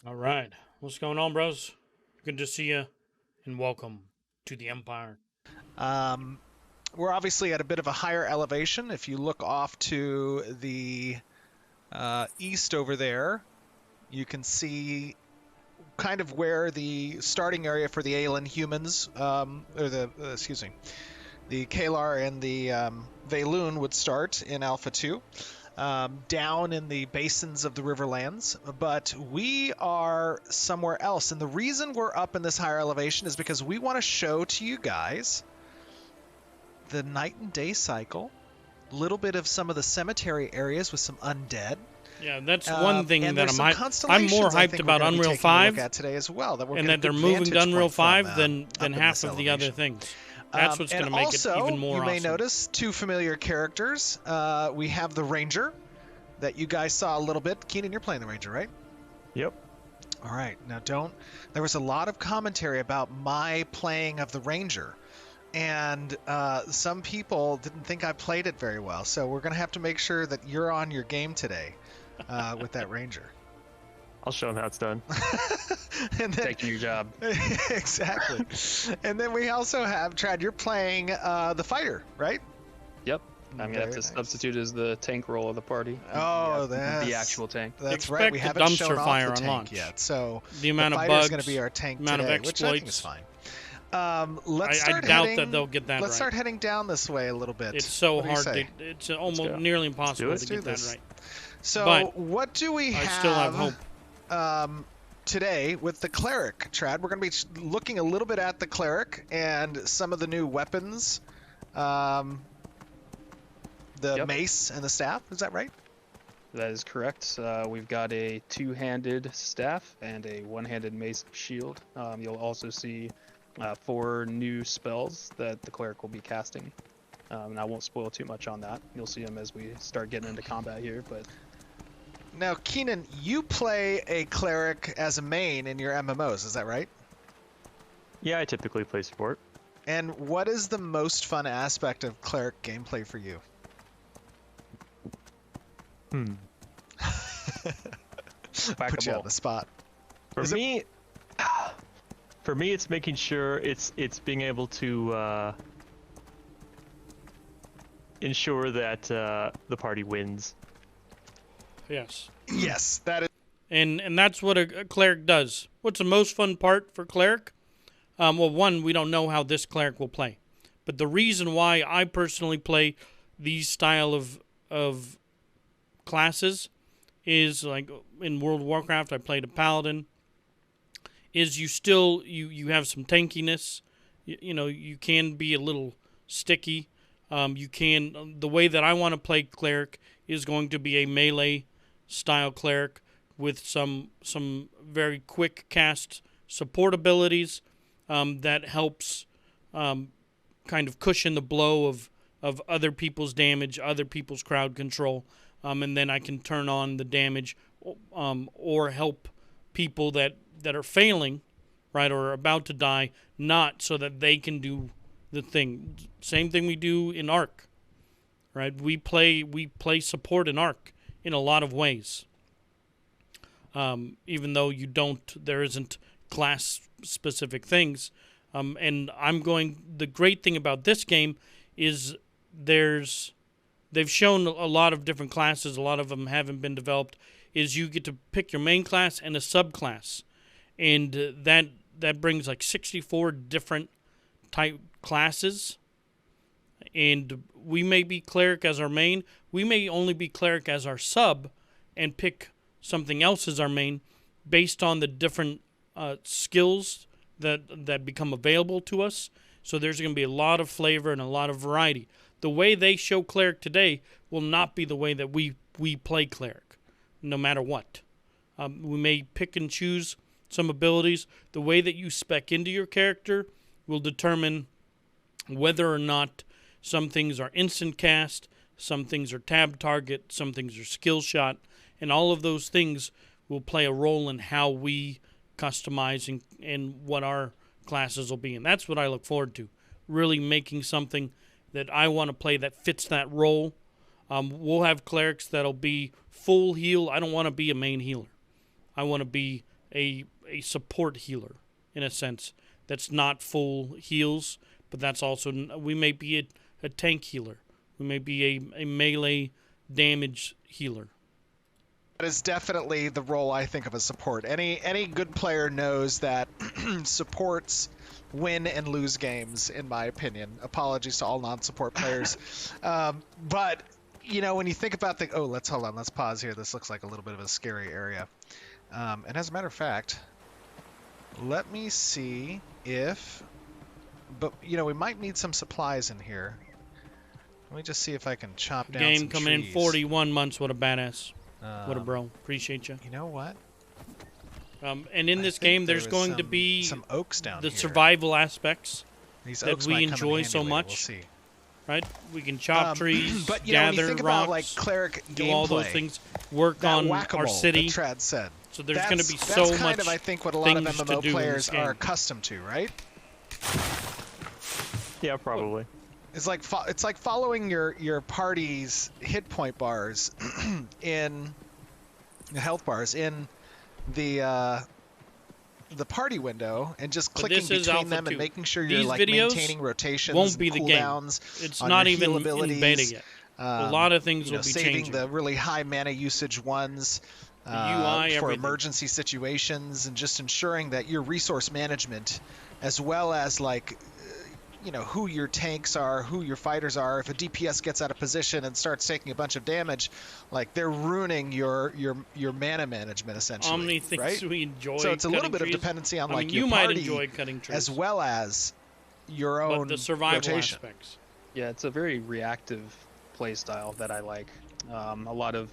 All right. What's going on, bros? Good to see you, and welcome to the Empire. Um, we're obviously at a bit of a higher elevation. If you look off to the east over there, you can see kind of where the starting area for the Aelan humans, the Kalar and the Valoon would start in Alpha 2. Down in the basins of the Riverlands, but we are somewhere else. And the reason we're up in this higher elevation is because we want to show to you guys the night and day cycle, a little bit of some of the cemetery areas with some undead. Yeah, that's one thing and that I'm more I hyped think about we're gonna be Unreal taking a look 5 at today as well, that we're and getting that they're a good moving to vantage Unreal point 5 from, than up in half this of the other elevation. things. That's what's going to make it even more you may awesome. notice two familiar characters. We have the Ranger that you guys saw a little bit. Keenan, you're playing the Ranger, right? Yep. All right. Now, there was a lot of commentary about my playing of the Ranger, and some people didn't think I played it very well. So we're going to have to make sure that you're on your game today with that Ranger. I'll show them how it's done. And then, Taking your job. exactly. And then we also have, Trad, you're playing the Fighter, right? Yep. I'm gonna have to Very nice. substitute as the tank role of the party. Oh, Yeah, the that's actual tank. That's right. We Expect a haven't dumpster shown off fire the on tank launch. yet, so The amount the of Fighter's bugs, going to be our tank amount today, of which I think is exploits. fine. Let's I start doubt heading, that they'll get that Let's right. start heading down this way a little bit. It's so What do you hard. say? It's almost go. nearly impossible Let's to do get that this. right. So, but what do we I still have hope. Today with the Cleric, Trad? We're going to be looking a little bit at the Cleric and some of the new weapons, the Yep. mace and the staff. Is that right? That is correct. We've got a two-handed staff and a one-handed mace shield. You'll also see 4 new spells that the cleric will be casting. And I won't spoil too much on that. You'll see them as we start getting into combat here. But Now, Keenan, you play a Cleric as a main in your MMOs. Is that right? Yeah, I typically play support. And what is the most fun aspect of Cleric gameplay for you? Put you on the spot. For Is it- me, it's making sure it's being able to ensure that the party wins. Yes. Yes, that is. And that's what a cleric does. What's the most fun part for cleric? Well, one, we don't know how this cleric will play, but the reason why I personally play these style of classes is like in World of Warcraft. I played a paladin. Is you still you have some tankiness. You know, you can be a little sticky. You can the way that I want to play cleric is going to be a melee style cleric with some very quick cast support abilities that helps kind of cushion the blow of other people's damage, other people's crowd control, and then I can turn on the damage or help people that are failing, right, or are about to die, not so that they can do the thing. Same thing we do in Arc, right? We play support in Arc in a lot of ways. Even though there isn't class-specific things. And the great thing about this game is they've shown a lot of different classes, a lot of them haven't been developed, is you get to pick your main class and a subclass. And that brings like 64 different type classes. And we may be cleric as our main, we may only be cleric as our sub, and pick something else as our main based on the different skills that become available to us. So there's going to be a lot of flavor and a lot of variety. The way they show cleric today will not be the way that we play cleric, no matter what. We may pick and choose some abilities. The way that you spec into your character will determine whether or not some things are instant cast, some things are tab target, some things are skill shot, and all of those things will play a role in how we customize and what our classes will be. And that's what I look forward to, really making something that I want to play that fits that role. We'll have clerics that'll be full heal. I don't want to be a main healer. I want to be a support healer in a sense. That's not full heals, but that's also we may be a tank healer. We may be a melee damage healer. That is definitely the role I think of as support. Any good player knows that supports win and lose games, in my opinion. Apologies to all non-support players. But, you know, when you think about the... Oh, let's pause here. This looks like a little bit of a scary area. And as a matter of fact, let me see if... But, you know, we might need some supplies in here. Let me just see if I can chop down Game some coming trees. in 41 months. What a badass. What a bro. Appreciate you. You know what? And in this game, there's going to be some oaks down the here. survival aspects These that oaks we might come in enjoy handy so later. much. We'll see. Right? We can chop trees, but you know, when gather you think rocks, about like cleric do gameplay, all those things, work that on whack-a-mole our city. that Trad said. So there's going to be so that's much kind of, I think, what a lot of things to MMO do in players this game. are accustomed to, right? Yeah, probably. It's like following your party's hit point bars in the health bars in the party window and just clicking between them and making sure you're like maintaining rotations, won't be the cooldowns. It's on not your even heal in abilities. beta yet. A lot of things will be saving changing. the really high mana usage ones. The UI, for everything. emergency situations, and just ensuring that your resource management, as well as like you know, who your tanks are, who your fighters are. If a DPS gets out of position and starts taking a bunch of damage, like they're ruining your mana management essentially. How many things right? we enjoy? So it's a little bit trees. of dependency on like you your might party, enjoy cutting trees, as well as your own but the survival rotation. aspects. Yeah, it's a very reactive play style that I like. A lot of,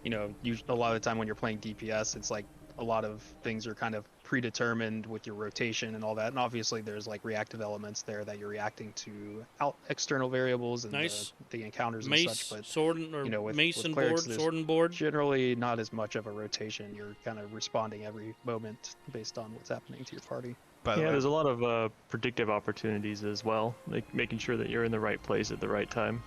you know, a lot of the time when you're playing DPS, it's like a lot of things are kind of predetermined with your rotation and all that, and obviously there's like reactive elements there that you're reacting to external variables and the encounters and such. But sword and, or you know, with board, clerics, sword and board. Generally, not as much of a rotation. You're kind of responding every moment based on what's happening to your party. Yeah, there's a lot of predictive opportunities as well, like making sure that you're in the right place at the right time.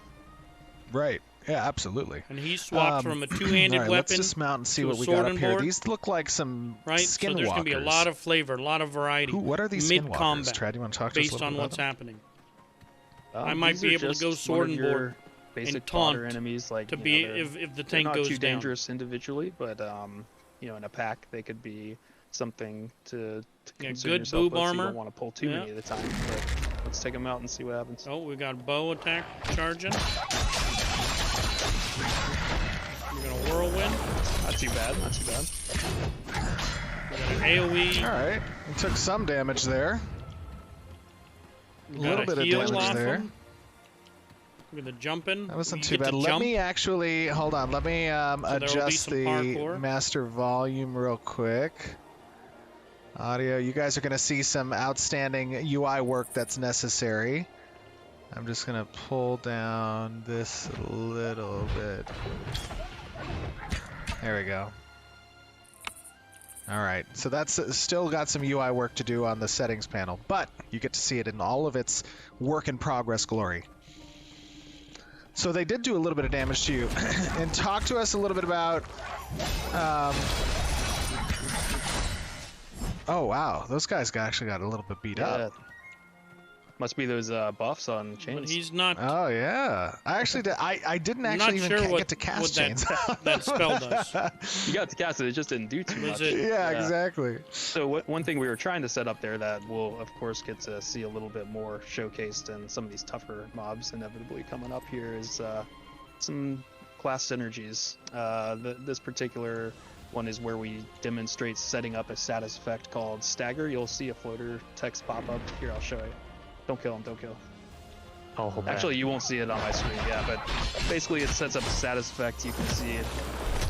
Right. Yeah, absolutely. And he swapped from a two-handed all right, weapon. Let's dismount and see to what a we sword got up and here. board. These look like some Right, skinwalkers. so there's going to be a lot of flavor, a lot of variety. What are these mid skinwalkers? combat, Trad, you want to talk to us a based little on bit about what's them? happening. I might These be are able to just go one sword of and your board basic and taunt fodder enemies, like to you be know, if the they're tank not goes too down. dangerous individually, but you know, in a pack they could be something to concern good yourself boob with, so armor. you don't want to pull too many at a time. But let's take them out and see what happens. Oh, we got bow attack charging. We're gonna whirlwind. Not too bad. Not too bad. We got an AOE. All right, we took some damage there. We A got little bit of heal damage off there. him. Look at the jumping. That wasn't We too get bad. to Let jump. me actually hold on. Let me there will be adjust some the parkour. master volume real quick. Audio. You guys are going to see some outstanding UI work that's necessary. I'm just going to pull down this a little bit. There we go. All right, so that's still got some UI work to do on the settings panel, but you get to see it in all of its work in progress glory. So they did do a little bit of damage to you. And talk to us a little bit about... oh, wow. Those guys actually got a little bit beat up. Must be those buffs on chains. But he's not. Oh, yeah. I actually did, I didn't actually even get to cast what chains. that spell does. You got to cast it, it just didn't do too much. Yeah, exactly. So one thing we were trying to set up there that we'll of course get to see a little bit more showcased in some of these tougher mobs inevitably coming up here is some class synergies. This particular one is where we demonstrate setting up a status effect called Stagger. You'll see a floater text pop up. Here, I'll show you. Don't kill him, don't kill him. I'll hold back. Actually, you won't see it on my screen, yeah, but basically it sets up a status effect. You can see it,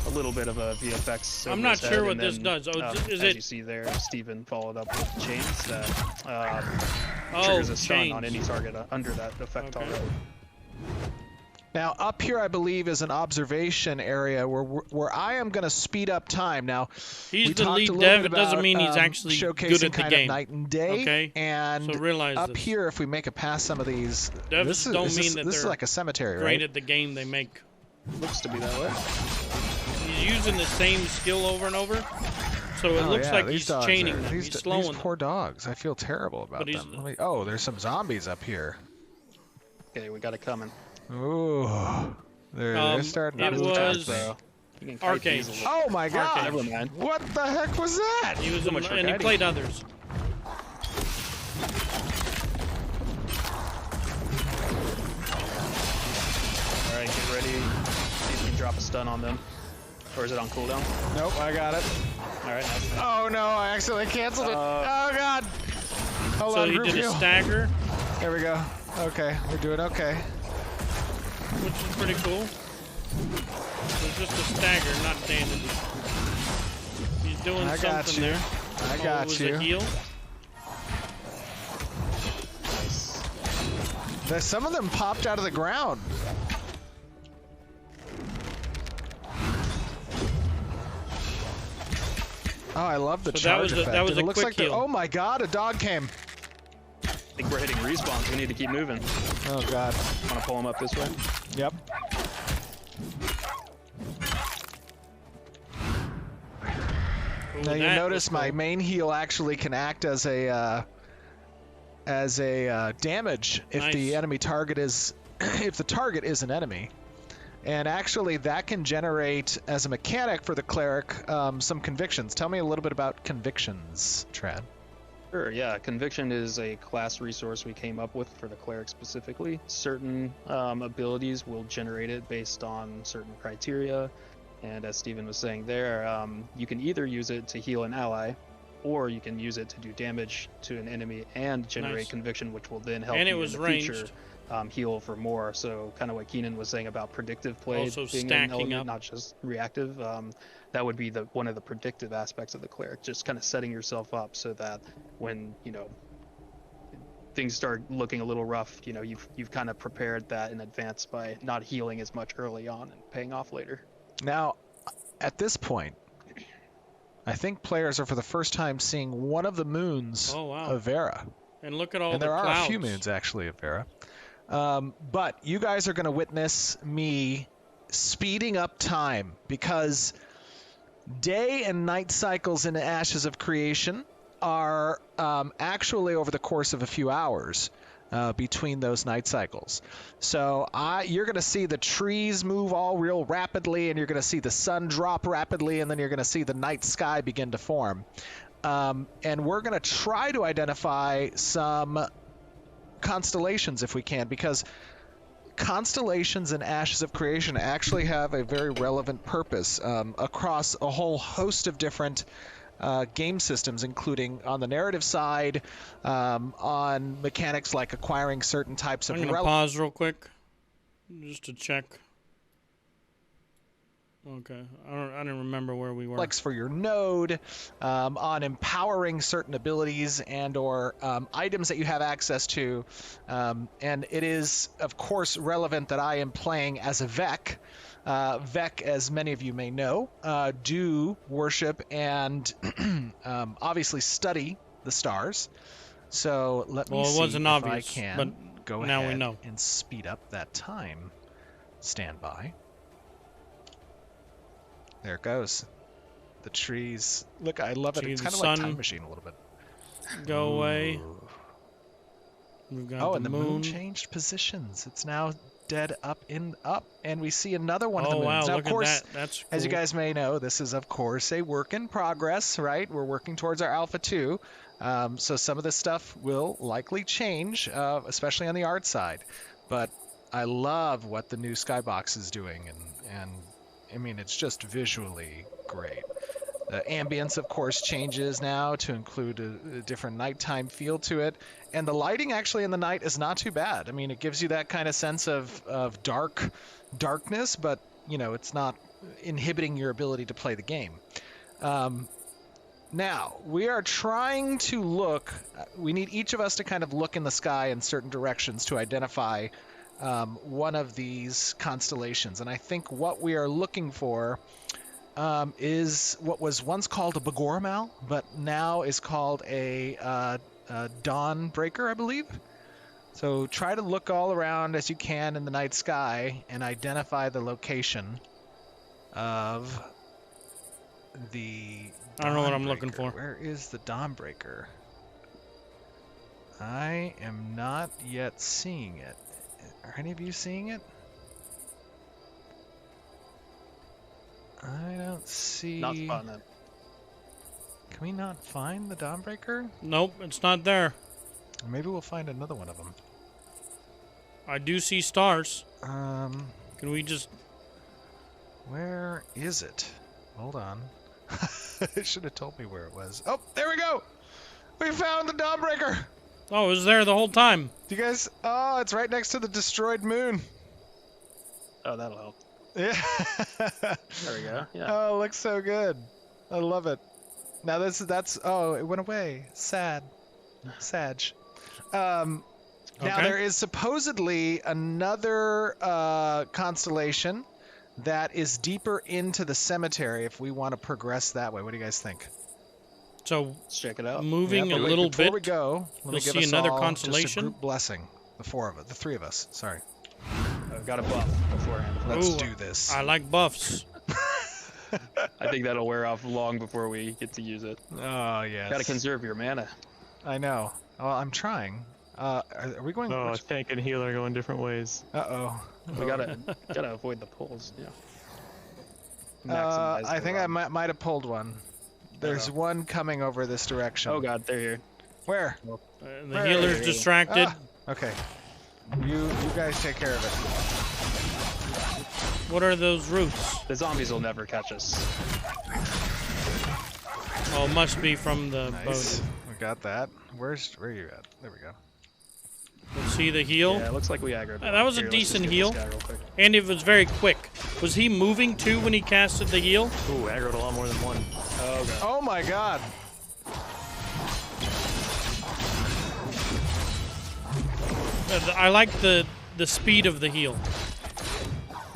a little bit of a VFX. I'm not sure what this does. Oh, is as it? you see there, Steven followed up with chains that Oh, triggers a stun chains. on any target under that effect Okay. already. Now, up here, I believe, is an observation area where I am going to speed up time. Now, He's we the talked lead a little dev. bit It doesn't about, mean he's actually showcasing good at the kind game. of night and day. Okay. And So realize up this. here, if we make it past some of these, Devs this is, don't is mean this, that this is they're like a cemetery, Great right? at the game they make. Looks to be that way. He's using the same skill over and over, So it looks like these he's dogs chaining are- them. These, He's slowing these them. poor dogs. I feel terrible about But he's- them. Oh, there's some zombies up here. Okay, we got it coming. Ooh, they're starting it to was- attack me. You can kite Arcade. these a little. Oh my god! Never mind. What the heck was that? He was, So much for and he guiding. played others. All right, get ready. See if you can drop a stun on them. Or is it on cooldown? Nope, I got it. All right, nice. Oh no, I accidentally canceled it. Oh god. Hold So on, he group did a heal. stagger, There we go. Okay, we're doing okay. which is pretty cool. So just a stagger, not damage. He's doing I got something you. there. I It got was you. a heal. Nice. Some of them popped out of the ground. Oh, I love the So that charge was a- effect. that was And a it looks quick like the- heal. oh my god, a dog came. I think we're hitting respawns. We need to keep moving. Oh god. Want to pull them up this way? Yep. Ooh, Now you that notice was my cool. main heal actually can act as a damage if Nice. the enemy target is if the target is an enemy. And actually that can generate as a mechanic for the cleric some convictions. Tell me a little bit about convictions, Trad. Sure, yeah. Conviction is a class resource we came up with for the cleric specifically. Certain abilities will generate it based on certain criteria. And as Steven was saying there, you can either use it to heal an ally, or you can use it to do damage to an enemy and generate Nice. conviction, which will then help And it you was in the future ranged. heal for more. So kind of what Keenan was saying about predictive play Also being an stacking element, up. not just reactive. That would be one of the predictive aspects of the cleric, just kind of setting yourself up so that when things start looking a little rough, you've kind of prepared that in advance by not healing as much early on and paying off later. Now, at this point, I think players are for the first time seeing one of the moons Oh, wow. of Vera. And look at all And the there are clouds. a few moons actually of Vera. But you guys are going to witness me speeding up time because day and night cycles in Ashes of Creation are actually over the course of a few hours between those night cycles. So you're going to see the trees move all real rapidly, and you're going to see the sun drop rapidly, and then you're going to see the night sky begin to form. And we're going to try to identify some constellations if we can, because constellations in Ashes of Creation actually have a very relevant purpose across a whole host of different game systems, including on the narrative side, on mechanics like acquiring certain types of I'm going to pause real quick just to check. Okay. I don't remember where we were. relics for your node, on empowering certain abilities and or items that you have access to. And it is, of course, relevant that I am playing as a Vec. Vec, as many of you may know, do worship and obviously study the stars. So let me Well, it see wasn't if obvious, I can but go now we ahead know. and speed up that time. Stand by. There it goes. The trees. Look, I love it. See It's the kind of like sun Time Machine a little bit. Go away. Ooh. We've got Oh, the and the moon changed positions. It's now dead up, and we see another one of the Oh, moons. wow. Now, Look of course, at that. That's cool. as you guys may know, this is, of course, a work in progress, right? We're working towards our Alpha 2. So some of this stuff will likely change, especially on the art side. But I love what the new Skybox is doing, and I mean, it's just visually great. The ambience, of course, changes now to include a different nighttime feel to it. And the lighting actually in the night is not too bad. I mean, it gives you that kind of sense of darkness, but, it's not inhibiting your ability to play the game. Now, we are trying to look, we need each of us to kind of look in the sky in certain directions to identify one of these constellations. And I think what we are looking for is what was once called a Bagormal, but now is called a Dawn Breaker, I believe. So try to look all around as you can in the night sky and identify the location of the. I don't know what I'm looking Dawnbreaker. for. Where is the Dawnbreaker? I am not yet seeing it. Are any of you seeing it? I don't see. Not spotting it. Can we not find the Dawnbreaker? Nope, it's not there. Maybe we'll find another one of them. I do see stars. Um, Can we just... where is it? Hold on. It should have told me where it was. Oh, there we go! We found the Dawnbreaker! Oh, it was there the whole time. Do you guys... Oh, it's right next to the destroyed moon. Oh, that'll help. Yeah. There we go. Yeah. Oh, it looks so good. I love it. Now that's... Oh, it went away. Sad. Sag. Now Okay. there is supposedly another constellation that is deeper into the cemetery if we want to progress that way. What do you guys think? So, Let's check it out. moving Yeah, a but wait, little before bit. we go, let you'll me give see us another all constellation. just a group blessing. The three of us. Sorry. I've got a buff beforehand. Let's Ooh, do this. I like buffs. I think that'll wear off long before we get to use it. Oh yes. Gotta conserve your mana. I know. Well, I'm trying. Are we going? Oh, tank and healer going different ways. Uh-oh. We gotta avoid the pulls. Yeah. I think I might. might have pulled one. There's Uh-oh. one coming over this direction. Oh god, they're here. Where? The Where healer's are you? distracted. Ah, okay. You guys take care of it. What are those roots? The zombies will never catch us. Oh, it must be from the Nice. boat. We got that. Where are you at? There we go. Let's see the heal. Yeah, it looks like we aggroed. That was a Here, let's just decent get this heal. guy real quick. And it was very quick. Was he moving too when he casted the heal? Ooh, aggroed a lot more than one. Oh god. Oh my god. I like the speed of the heal.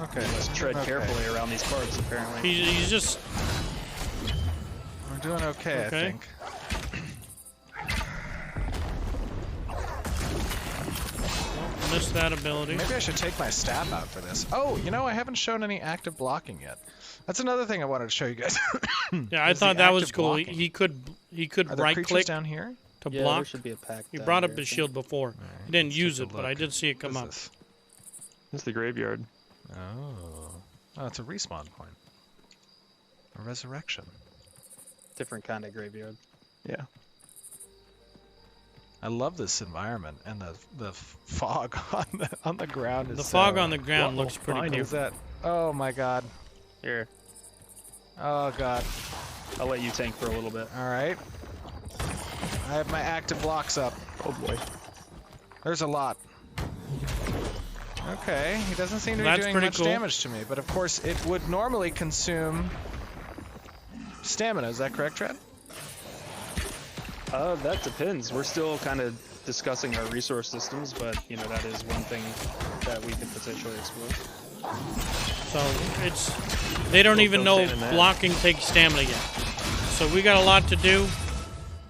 Okay. Let's tread Okay. carefully around these parts. Apparently. He's just... We're doing okay, I Okay. think. Missed that ability. Maybe I should take my staff out for this. Oh, you know, I haven't shown any active blocking yet. That's another thing I wanted to show you guys. Yeah, I Is the thought that was active cool. blocking. He could Are there right creatures click down here? to Yeah, there block. should be a pack. He down brought here, up I his think. shield before. Alright, He didn't let's use take it, a but I look. did see it come What up. is this? It's the graveyard. Oh, it's a respawn point. A resurrection. Different kind of graveyard. Yeah. I love this environment and the fog on the ground is The fog so- on the ground Whoa, looks pretty behind cool. you. Is that? Oh my god. Here, Oh god. I'll let you tank for a little bit. All right. I have my active blocks up. Oh boy. There's a lot. Okay, he doesn't seem to be That's doing pretty much cool. damage to me, but of course it would normally consume stamina. Is that correct, Tread? That depends. We're still kind of discussing our resource systems, but you know that is one thing that we could potentially explore. So it's they don't even know stand in that. blocking takes stamina yet. So we got a lot to do.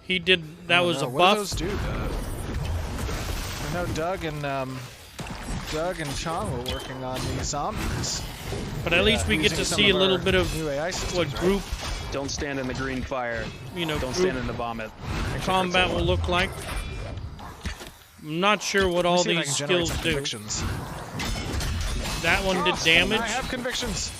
He did that was a What buff. do those do? I know Doug and Chong were working on these zombies. But at least we get Using to some see a of little our bit of new AI systems, what right? group, Don't stand in the green fire. Don't group stand in the vomit. combat will look like. I'm not sure what all Let me see if I these can generate skills some do. convictions. That one did damage. I have convictions.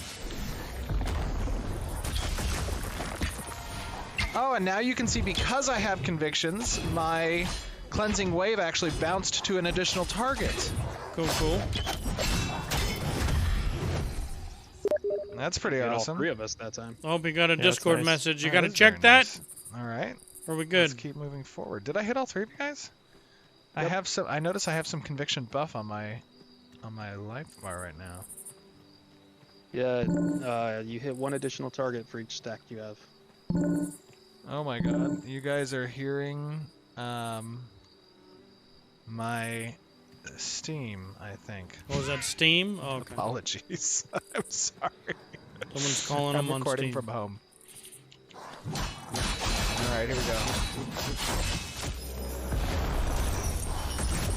Oh, and now you can see because I have convictions, my cleansing wave actually bounced to an additional target. Cool. That's pretty Hit all awesome. three of us that time. Oh, we got a that's Discord nice. message. You Oh, got to that is check very that. nice. All right. Are we Let's good? keep moving forward. Did I hit all three of you guys? I have some. I notice I have some conviction buff on my life bar right now. Yeah, you hit one additional target for each stack you have. Oh my god. You guys are hearing my Steam, I think. Oh, was that Steam? Oh, okay. Apologies. I'm sorry. Someone's calling I'm him on recording Steam. from home. Alright, here we go.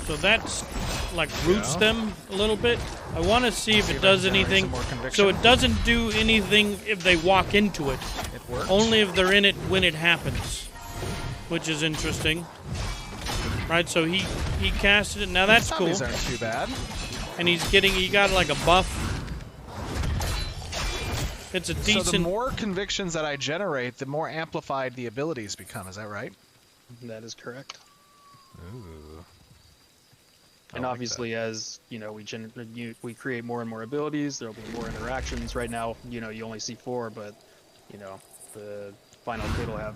So that's like roots them a little bit. I want to see if it does anything. So it doesn't do anything if they walk into it. It works. Only if they're in it when it happens, which is interesting. Right, so he casted it. Now that's cool. Zombies aren't too bad. And he got like a buff. It's a decent. So the more convictions that I generate, the more amplified the abilities become. Is that right? That is correct. Ooh. And obviously, as you know, we create more and more abilities. There'll be more interactions. Right now, you know, you only see 4, but you know, the final kid will have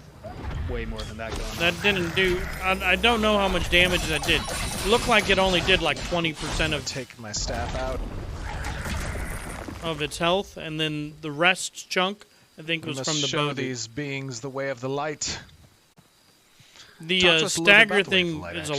way more than that going on. That didn't do. I don't know how much damage that did. It looked like it only did like 20% of Take my staff out. of its health, and then the rest chunk I think was from the show bow. these beings the way of the light. The Talk to us a little bit stagger about the way of the thing light, is a